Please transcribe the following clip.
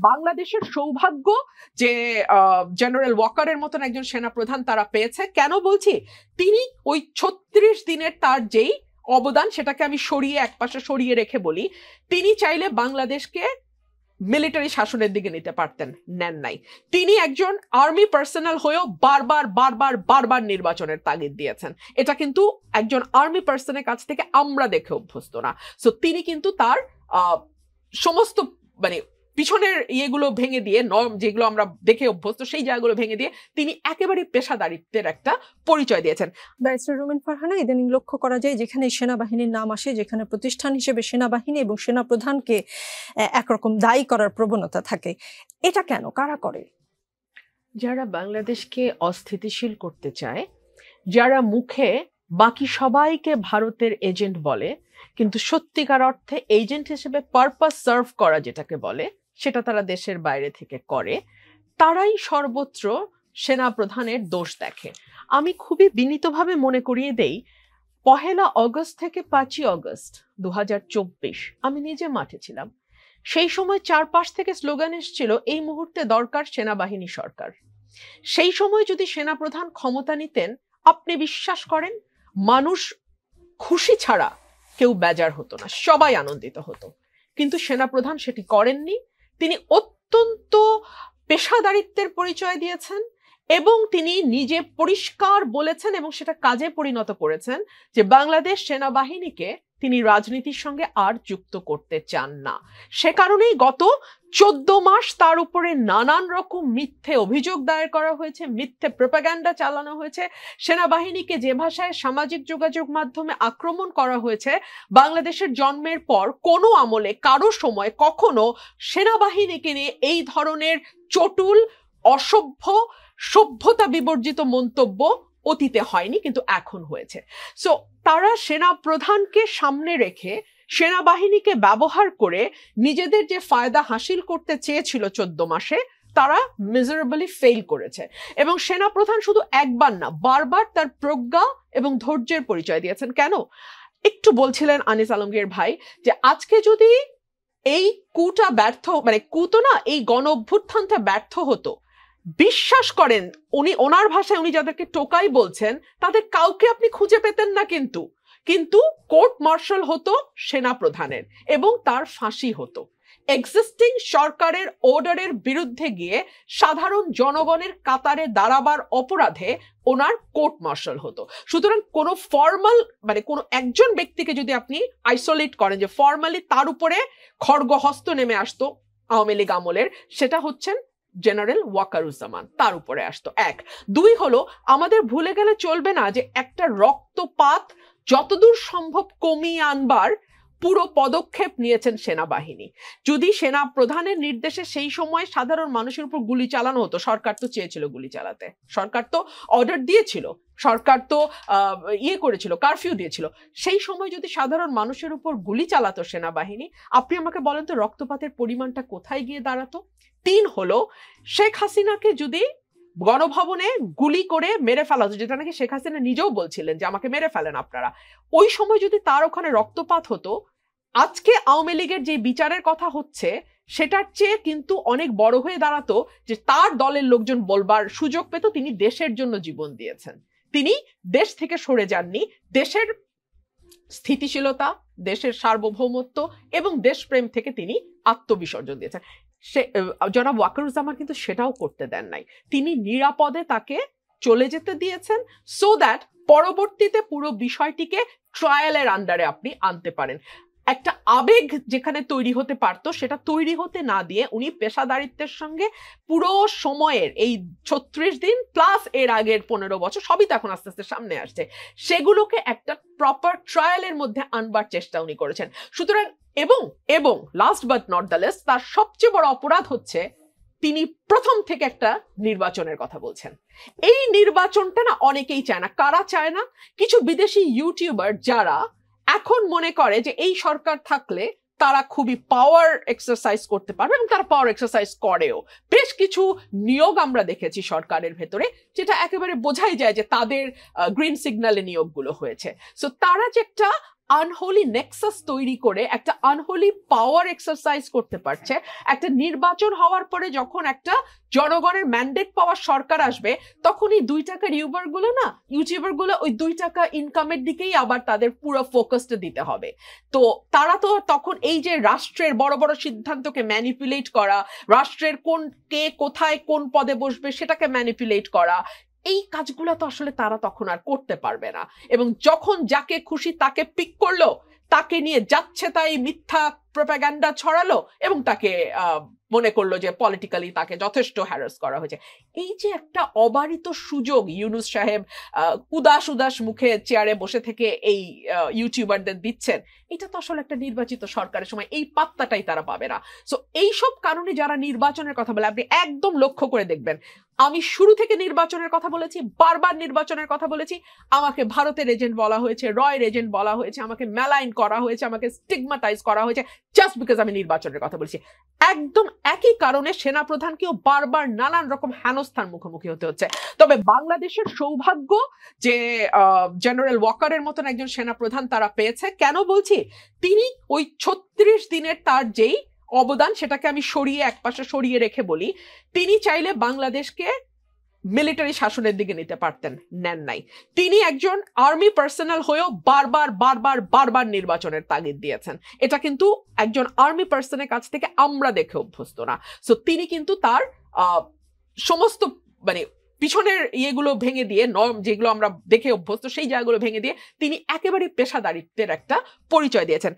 বাংলাদেশের সৌভাগ্য যে জেনারেল ওয়াকারের মতন একজন সেনাপ্রধান তারা পেয়েছে। কেন বলছি, তিনি ওই 36 দিনের তার যেই অবদান সেটাকে আমি সরিয়ে একপাশে সরিয়ে রেখে বলি, তিনি চাইলে বাংলাদেশকে মিলিটারি শাসনের দিকে নিতে পারতেন, নেন নাই। তিনি একজন আর্মি পার্সোনাল হয়েও বারবার বারবার বারবার নির্বাচনের তাগিদ দিয়েছেন। এটা কিন্তু একজন আর্মি পার্সনের কাছ থেকে আমরা দেখে অভ্যস্ত না। সো তিনি কিন্তু তার সমস্ত মানে পিছনের ইয়েগুলো ভেঙে দিয়ে, নর্ম যেগুলো আমরা দেখে অভ্যস্ত সেই জায়গাগুলো ভেঙে দিয়ে তিনি একেবারে পেশাদারিত্বের একটা পরিচয় দিয়েছেন। ব্যারিস্টার রুমিন ফারহানা, ইদানিং লক্ষ্য করা যায় যেখানে সেনাবাহিনীর নাম আসে, যেখানে প্রতিষ্ঠান হিসেবে সেনাবাহিনী এবং সেনাপ্রধানকে একরকম দায়ী করার প্রবণতা থাকে, এটা কেন, কারা করে? যারা বাংলাদেশকে অস্থিতিশীল করতে চায়, যারা মুখে বাকি সবাইকে ভারতের এজেন্ট বলে কিন্তু সত্যিকার অর্থে এজেন্ট হিসেবে পারপাস সার্ভ করা যেটাকে বলে সেটা তারা দেশের বাইরে থেকে করে, তারাই সর্বত্র সেনাপ্রধানের দোষ দেখে। আমি খুবই বিনীতভাবে মনে করিয়ে দেই, 1 অগস্ট থেকে 5 অগস্ট 2024 আমি নিজে মাঠে ছিলাম। সেই সময় চারপাশ থেকে স্লোগান এসেছিল, এই মুহূর্তে দরকার সেনাবাহিনী সরকার। সেই সময় যদি সেনাপ্রধান ক্ষমতা নিতেন, আপনি বিশ্বাস করেন মানুষ খুশি ছাড়া কেউ বেজার হতো না, সবাই আনন্দিত হতো। কিন্তু সেনাপ্রধান সেটি করেননি। তিনি অত্যন্ত পেশাদারিত্বের পরিচয় দিয়েছেন এবং তিনি নিজে পরিষ্কার বলেছেন এবং সেটা কাজে পরিণত করেছেন যে বাংলাদেশ সেনাবাহিনীকে তিনি রাজনীতির সঙ্গে আর যুক্ত করতে চান না। সে কারণেই গত 14 মাস তার উপরে নানান রকম মিথ্যে অভিযোগ দায়ের করা হয়েছে, মিথ্যে প্রোপাগান্ডা চালানো হয়েছে, সেনাবাহিনীকে যে ভাষায় সামাজিক যোগাযোগ মাধ্যমে আক্রমণ করা হয়েছে। বাংলাদেশের জন্মের পর কোনো আমলে কারো সময় কখনো সেনাবাহিনীকে নিয়ে এই ধরনের চটুল, অসভ্য, সভ্যতা বিবর্জিত মন্তব্য অতীতে হয়নি, কিন্তু এখন হয়েছে। সো তারা সেনা প্রধানকে সামনে রেখে সেনাবাহিনীকে ব্যবহার করে নিজেদের যে ফায়দা হাসিল করতে চেয়েছিল 14 মাসে, তারা মিজারেবলি ফেল করেছে। এবং সেনাপ্রধান শুধু একবার না, বারবার তার প্রজ্ঞা এবং ধৈর্যের পরিচয় দিয়েছেন। কেন? একটু বলছিলেন আনিস আলমগীর ভাই যে আজকে যদি এই কুটা ব্যর্থ, মানে কুতো না, এই গণ অভ্যুত্থানটা ব্যর্থ হতো, বিশ্বাস করেন উনি, ওনার ভাষায় উনি যাদেরকে টোকাই বলছেন তাদের কাউকে আপনি খুঁজে পেতেন না, কিন্তু কোর্ট মার্শাল হতো সেনা প্রধানের এবং তার ফাঁসি হতো। এক্সিস্টিং সরকারের অর্ডারের বিরুদ্ধে গিয়ে সাধারণ জনগণের কাতারে দাঁড়াবার অপরাধে ওনার কোর্ট মার্শাল হতো। সুতরাং কোনো ফর্মাল, মানে কোনো একজন ব্যক্তিকে যদি আপনি আইসোলেট করেন যে ফর্মালি তার উপরে খড়গহস্ত নেমে আসতো আওয়ামী লীগ আমলের, সেটা হচ্ছেন জেনারেল ওয়াকারুজ্জামান, তার উপরে আসতো। 1 2 হলো, আমাদের ভুলে গেলে চলবে না যে একটা রক্তপাত যতদূর সম্ভব কমিয়ে আনবার পুরো পদক্ষেপ নিয়েছেন সেনাবাহিনী। যদি সেনা প্রধানের নির্দেশে সেই সময় সাধারণ মানুষের উপর গুলি চালানো হতো, সরকার তো চেয়েছিল গুলি চালাতে, সরকার তো অর্ডার দিয়েছিল, সরকার তো করেছিল, কারফিউ দিয়েছিল, সেই সময় যদি সাধারণ মানুষের উপর গুলি চালাতো সেনাবাহিনী, আপনি আমাকে বলেন তো রক্তপাতের পরিমাণটা কোথায় গিয়ে দাঁড়াতো? 3 হলো, শেখ হাসিনাকে যদি গণভবনে গুলি করে মেরে ফেলা হতো, যেটা নাকি শেখ হাসিনা নিজেও বলছিলেন যে আমাকে মেরে ফেলেন আপনারা, ওই সময় যদি তার ওখানে রক্তপাত হতো, আজকে আওয়ামী লীগের যে বিচারের কথা হচ্ছে সেটার চেয়ে কিন্তু অনেক বড় হয়ে দাঁড়াতো যে তার দলের লোকজন বলবার সুযোগ পেত তিনি দেশের জন্য জীবন দিয়েছেন, তিনি দেশ থেকে সরে যাননি, দেশের স্থিতিশীলতা, দেশের সার্বভৌমত্ব এবং দেশপ্রেম থেকে তিনি আত্মবিসর্জন দিয়েছেন। জনাব ওয়াকারুজ্জামান কিন্তু সেটাও করতে দেন নাই, তিনি নিরাপদে তাকে চলে যেতে দিয়েছেন সো দ্যাট পরবর্তীতে পুরো বিষয়টিকে ট্রায়ালের আন্ডারে আপনি আনতে পারেন। একটা আবেগ যেখানে তৈরি হতে পারতো সেটা তৈরি হতে না দিয়ে উনি পেশাদারিত্বের সঙ্গে পুরো সময়ের এই 36 দিন প্লাস এর আগের 15 বছর, সবই তো এখন আস্তে আস্তে সামনে আসছে, সেগুলোকে একটা প্রপার ট্রায়ালের মধ্যে আনবার চেষ্টা উনি করেছেন। সুতরাং এবং last but not the least, তার সবচেয়ে বড় অপরাধ হচ্ছে তিনি প্রথম থেকে একটা নির্বাচনের কথা বলছেন। এই নির্বাচনটা না অনেকেই চায় না। কারা চায় না? কিছু বিদেশি ইউটিউবার যারা এখন মনে করে যে এই সরকার থাকলে তারা খুবই পাওয়ার এক্সারসাইজ করতে পারবে এবং তারা পাওয়ার এক্সারসাইজ করেও। বেশ কিছু নিয়োগ আমরা দেখেছি সরকারের ভেতরে যেটা একেবারে বোঝাই যায় যে তাদের গ্রিন সিগন্যালে নিয়োগগুলো হয়েছে। সো তারা যে একটা আনহোলি নেক্সাস তৈরি করে একটা আনহোলি পাওয়ার এক্সারসাইজ করতে পারছে। একটা নির্বাচন হওয়ার পরে যখন একটা জনগণের ম্যান্ডেট পাওয়ার সরকার আসবে, তখন এই 2 টাকার ইউটিউবার গুলো ওই 2 টাকা ইনকামের দিকেই আবার তাদের পুরো ফোকাসটা দিতে হবে। তো তারা তো তখন এই যে রাষ্ট্রের বড় বড় সিদ্ধান্তকে ম্যানিপুলেট করা, রাষ্ট্রের কে কোথায় কোন পদে বসবে সেটাকে ম্যানিপুলেট করা, এই কাজগুলো তো আসলে তারা তখন আর করতে পারবে না। এবং যখন যাকে খুশি তাকে পিক করলো, তাকে নিয়ে যাচ্ছে তাই মিথ্যা প্রপাগান্ডা ছড়ালো এবং তাকে মনে করলো যে পলিটিক্যালি তাকে যথেষ্ট হ্যারাস করা হয়েছে। এই যে একটা অবারিত সুযোগ ইউনূস সাহেব উদাস মুখে চেয়ারে বসে থেকে এই ইউটিউবারদের দিচ্ছেন, এটা তো আসলে একটা নির্বাচিত সরকারের সময় এই পাত্তাটাই তারা পাবে না। সো এইসব কারণে যারা নির্বাচনের কথা বলে, আপনি একদম লক্ষ্য করে দেখবেন, আমি শুরু থেকে নির্বাচনের কথা বলেছি, বারবার নির্বাচনের কথা বলেছি। আমাকে ভারতের এজেন্ট বলা হয়েছে, রয়ের এজেন্ট বলা হয়েছে, আমাকে মেলাইন করা হয়েছে, আমাকে স্টিগমাটাইজ করা হয়েছে জাস্ট বিকজ আমি নির্বাচনের কথা বলছি। একদম একই কারণে সেনাপ্রধানকেও বারবার নানান রকম হেনস্থার মুখোমুখি হতে হচ্ছে। তবে বাংলাদেশের সৌভাগ্য যে জেনারেল ওয়াকারের মতন একজন সেনাপ্রধান তারা পেয়েছে। কেন বলছি? তিনি ওই 36 দিনের তার যেই অবদান, সেটাকে আমি একপাশে সরিয়ে রেখে বলি, তিনি চাইলে বাংলাদেশকে মিলিটারি শাসনের দিকে নিতে পারতেন, নেন নাই। তিনি একজন আর্মি পার্সোনাল হয়েও বারবার নির্বাচনের তাগিদ দিয়েছেন। এটা কিন্তু একজন আর্মি পার্সনের কাছ থেকে আমরা দেখে অভ্যস্ত না। সো তিনি কিন্তু তার সমস্ত পিছনের ইয়েগুলো ভেঙে দিয়ে, নর্ম যেগুলো আমরা দেখে অভ্যস্ত সেই জায়গাগুলো ভেঙে দিয়ে তিনি একেবারে পেশাদারিত্বের একটা পরিচয় দিয়েছেন।